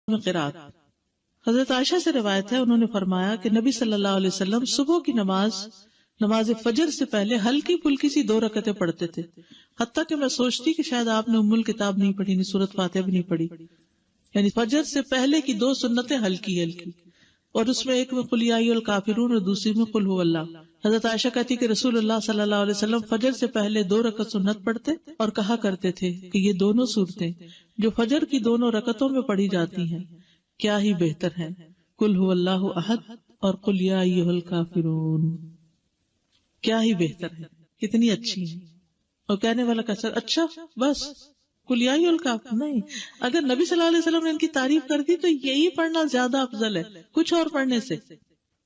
میں قرات۔ حضرت عائشہ سے روایت ہے، انہوں نے فرمایا کہ نبی صلی اللہ علیہ وسلم صبح کی نماز فجر سے پہلے ہلکی پھلکی سی 2 رکعتیں پڑھتے تھے، حتیٰ کہ میں سوچتی کہ شاید آپ نے ام الکتاب نہیں پڑھی، سورۃ فاتحہ بھی نہیں پڑھی، یعنی فجر سے پہلے کی 2 سنتیں ہلکی ہلکی، اور اس میں ایک میں قل یا ایھا الکافرون اور دوسری میں قل ھو اللہ۔ حضرت عائشہ کہتی کہ رسول اللہ صلی اللہ علیہ وسلم فجر سے پہلے 2 رکعت سنت پڑھتے اور کہا کرتے تھے کہ یہ دونوں صورتیں جو فجر کی دونوں رکعتوں میں پڑھی جاتی ہیں کیا ہی بہتر ہیں، قل ھو اللہ احد اور قل یا ایھا الکافرون، کیا ہی بہتر ہے، کتنی اچھی ہیں۔ اور کہنے والا کہتا اچھا بس قل یا ایھا الکافرون، نہیں، اگر نبی صلی اللہ علیہ وسلم نے ان کی تعریف کر دی تو یہی پڑھنا زیادہ افضل ہے کچھ اور پڑھنے سے۔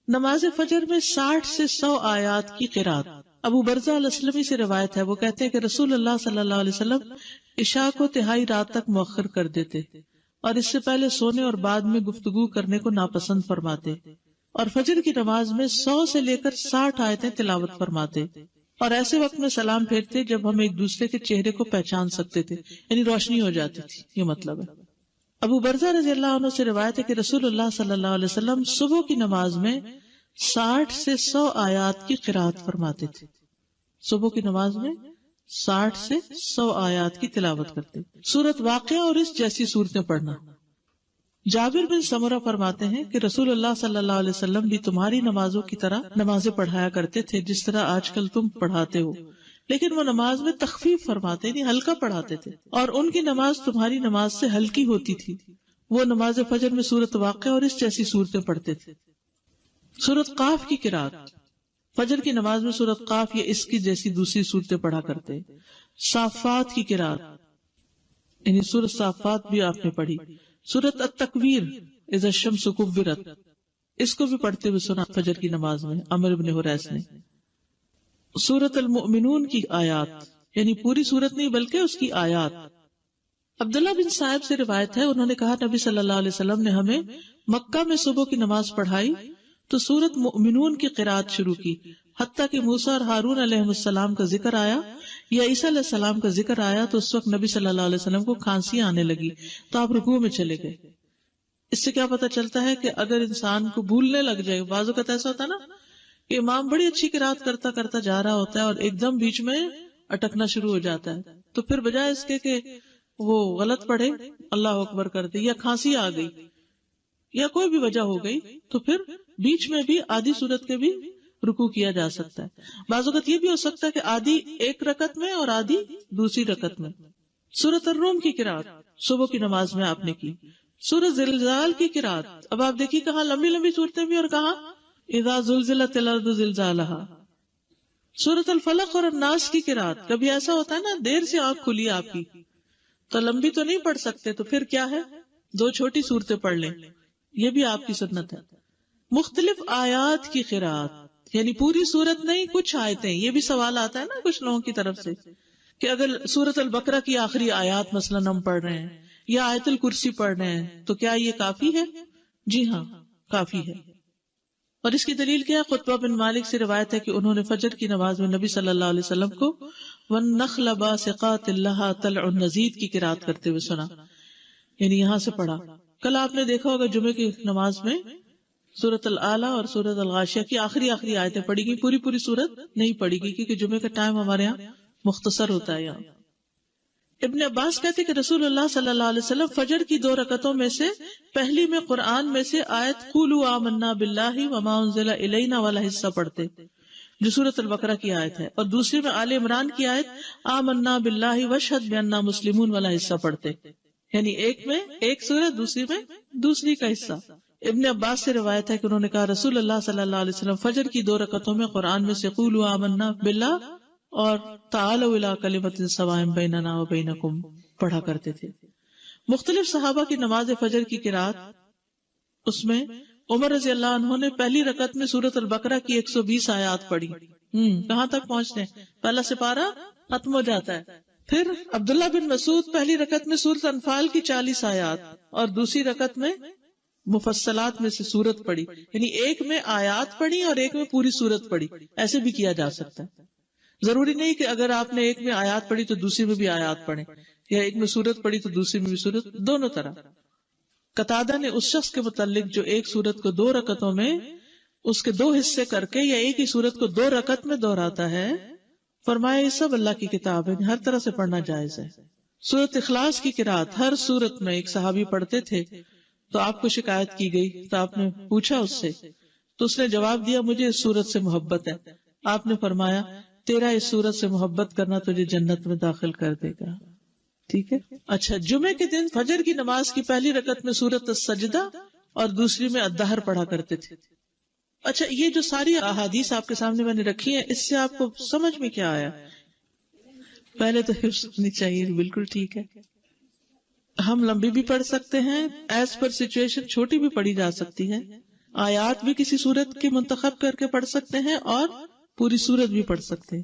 نماز فجر میں 60 سے 100 آیات کی قرات۔ ابو برزہ الاسلمی سے روایت ہے، وہ کہتے ہیں کہ رسول اللہ صلی اللہ علیہ وسلم عشاء کو تہائی رات تک مؤخر کر دیتے اور اس سے پہلے سونے اور بعد میں گفتگو کرنے کو ناپسند فرماتے، اور فجر کی نماز میں 100 سے لے کر 60 آیتیں تلاوت فرماتے، اور ایسے وقت میں سلام پھیرتے جب ہم ایک دوسرے کے چہرے کو پہچان سکتے تھے، یعنی روشنی ہو جاتی تھی، یہ مطلب ہے۔ ابو برزہ رضی اللہ عنہ سے روایت ہے کہ رسول اللہ صلی اللہ علیہ وسلم صبح کی نماز میں 60 سے 100 آیات کی قرات فرماتے تھے، صبح کی نماز میں 60 سے 100 آیات کی تلاوت کرتے، سورۃ واقعہ اور اس جیسی صورتیں پڑھنا۔ جابر بن سمرہ فرماتے ہیں کہ رسول اللہ صلی اللہ علیہ وسلم بھی تمہاری نمازوں کی طرح نمازیں پڑھایا کرتے تھے جس طرح آج کل تم پڑھاتے ہو، لیکن وہ نماز میں تخفیف فرماتے، یعنی ہلکا پڑھاتے تھے، اور ان کی نماز تمہاری نماز سے ہلکی ہوتی تھی۔ وہ نماز فجر میں سورۃ واقعہ اور اس جیسی صورتیں پڑھتے تھے۔ سورۃ قاف کی قرات، فجر کی نماز میں سورۃ قاف یا اس کی جیسی دوسری صورتیں پڑھا کرتے۔ صافات کی قرات، یعنی سورۃ صافات بھی آپ نے پڑھی۔ سورۃ التکویر اذا الشمس کورت، اس کو بھی پڑھتے ہوئے سنا فجر کی نماز میں عمرو بن حریث نے۔ سورۃ المؤمنون کی آیات، یعنی پوری سورت نہیں بلکہ اس کی آیات۔ عبداللہ بن صائب سے روایت ہے، انہوں نے کہا نبی صلی اللہ علیہ وسلم نے ہمیں مکہ میں صبح کی نماز پڑھائی تو سورۃ مؤمنون کی قرات شروع کی، حتیٰ کہ موسیٰ اور ہارون علیہ السلام کا ذکر آیا یا عیسیٰ علیہ السلام کا ذکر آیا تو اس وقت نبی صلی اللہ علیہ وسلم کو کھانسی آنے لگی تو آپ رکوع میں چلے گئے۔ اس سے کیا پتہ چلتا ہے کہ اگر انسان کو بھولنے لگ جائے، بعض اوقات ایسا ہوتا ہے نا کہ امام بڑی اچھی قرات کرتا کرتا جا رہا ہوتا ہے اور ایک دم بیچ میں اٹکنا شروع ہو جاتا ہے، تو پھر بجائے اس کے کہ وہ غلط پڑھے، اللہ اکبر کر دے، یا کھانسی آ گئی یا کوئی بھی وجہ ہو گئی، تو پھر بیچ میں بھی آدھی سورت کے بھی رکوع کیا جا سکتا ہے۔ بعض اوقات یہ بھی ہو سکتا ہے کہ آدھی ایک رکعت میں اور آدھی دوسری رکعت میں۔ سورۃ الروم کی قرات صبح کی نماز میں آپ نے کی۔ سورۃ زلزال کی قرات، اب آپ دیکھیے کہاں لمبی لمبی صورتیں بھی اور کہاں اذا زلزلت الارض زلزالہا۔ سورۃ الفلق اور الناس کی قرات، کبھی ایسا ہوتا ہے نا دیر سے آنکھ کھلی آپ کی تو لمبی تو نہیں پڑھ سکتے، تو پھر کیا ہے 2 چھوٹی صورتیں پڑھ لیں، یہ بھی آپ کی سنت ہے۔ مختلف آیات کی قرات، یعنی پوری صورت نہیں کچھ آیتیں، یہ بھی سوال آتا ہے نا کچھ لوگوں کی طرف سے کہ اگر سورۃ البقرہ کی آخری آیات مثلا ہم پڑھ رہے ہیں یا آیت الکرسی پڑھ رہے ہیں تو کیا یہ کافی ہے؟ جی ہاں کافی ہے۔ اور اس کی دلیل کیا ہے؟ قطبہ بن مالک سے روایت ہے کہ انہوں نے فجر کی نماز میں نبی صلی اللہ علیہ وسلم کو وَالنَّخْلَ بَاسِقَاتٍ لَهَا طَلْعٌ نَضِيدٌ کی قرات کرتے ہوئے سنا، یعنی یہاں سے پڑھا۔ کل آپ نے دیکھا ہوگا جمعے کی نماز میں سورۃ الاعلیٰ اور سورۃ الغاشیہ کی آخری آیتیں پڑھی گئی، پوری صورت نہیں پڑھی گئی کیونکہ جمعے کا ٹائم ہمارے یہاں مختصر ہوتا ہے۔ یہاں ابن عباس کہتے کہ رسول اللہ صلی اللہ علیہ وسلم فجر کی 2 رکعتوں میں سے پہلی میں قرآن میں سے آیت قولوا آمنا باللہ وما انزل الینا والا حصہ پڑھتے جو سورۃ البقرہ کی آیت ہے، اور دوسری میں آل عمران کی آیت آمنا باللہ واشہد بأننا مسلمون والا حصہ پڑھتے، یعنی ایک میں ایک سورت، دوسری میں دوسری کا حصہ۔ ابن عباس سے روایت ہے کہ انہوں نے کہا رسول اللہ صلی اللہ علیہ وسلم فجر کی 2 رکعتوں میں قرآن میں سے قولوا آمنا باللہ اور تعالوا الی کلمۃ سواء بیننا وبینکم پڑھا کرتے تھے۔ مختلف صحابہ کی نماز فجر کی قرات، اس میں عمر رضی اللہ عنہ نے پہلی رکعت میں سورۃ البقرہ کی 120 آیات پڑھی، کہاں تک پہنچتے ہیں؟ پہلا سپارہ ختم ہو جاتا ہے۔ پھر عبداللہ بن مسعود پہلی رکعت میں سورۃ انفال کی 40 آیات اور دوسری رکعت میں مفصلات میں سے سورت پڑھی، یعنی ایک میں آیات پڑھی اور ایک میں پوری سورت پڑھی، ایسے بھی کیا جا سکتا ہے۔ ضروری نہیں کہ اگر آپ نے ایک میں آیات پڑھی تو دوسری میں بھی آیات پڑھیں، یا ایک میں سورت پڑھی تو دوسری میں بھی سورت، دونوں طرح۔ قتادہ نے اس شخص کے متعلق جو ایک سورت کو 2 رکعتوں میں اس کے 2 حصے کر کے یا ایک ہی سورت کو 2 رکعت میں دہراتا ہے، فرمایا یہ سب اللہ کی کتاب ہے، ہر طرح سے پڑھنا جائز ہے۔ سورت اخلاص کی قرات ہر سورت میں ایک صحابی پڑھتے تھے، تو آپ کو شکایت کی گئی تو آپ نے پوچھا اس سے، تو اس نے جواب دیا مجھے اس سورت سے محبت ہے۔ آپ نے فرمایا تیرا اس سورت سے محبت کرنا تجھے جنت میں داخل کر دے گا۔ ٹھیک ہے۔ اچھا، جمعے کے دن فجر کی نماز کی پہلی رکعت میں سورت السجدہ اور دوسری میں الدہر پڑھا کرتے تھے۔ اچھا، یہ جو ساری احادیث آپ کے سامنے میں نے رکھی ہیں، اس سے آپ کو سمجھ میں کیا آیا؟ پہلے تو حفظ ہونی چاہیے، بالکل ٹھیک ہے۔ ہم لمبی بھی پڑھ سکتے ہیں، ایز پر سچویشن چھوٹی بھی پڑھی جا سکتی ہے، آیات بھی کسی سورت کی منتخب کر کے پڑھ سکتے ہیں اور پوری سورت بھی پڑھ سکتے ہیں۔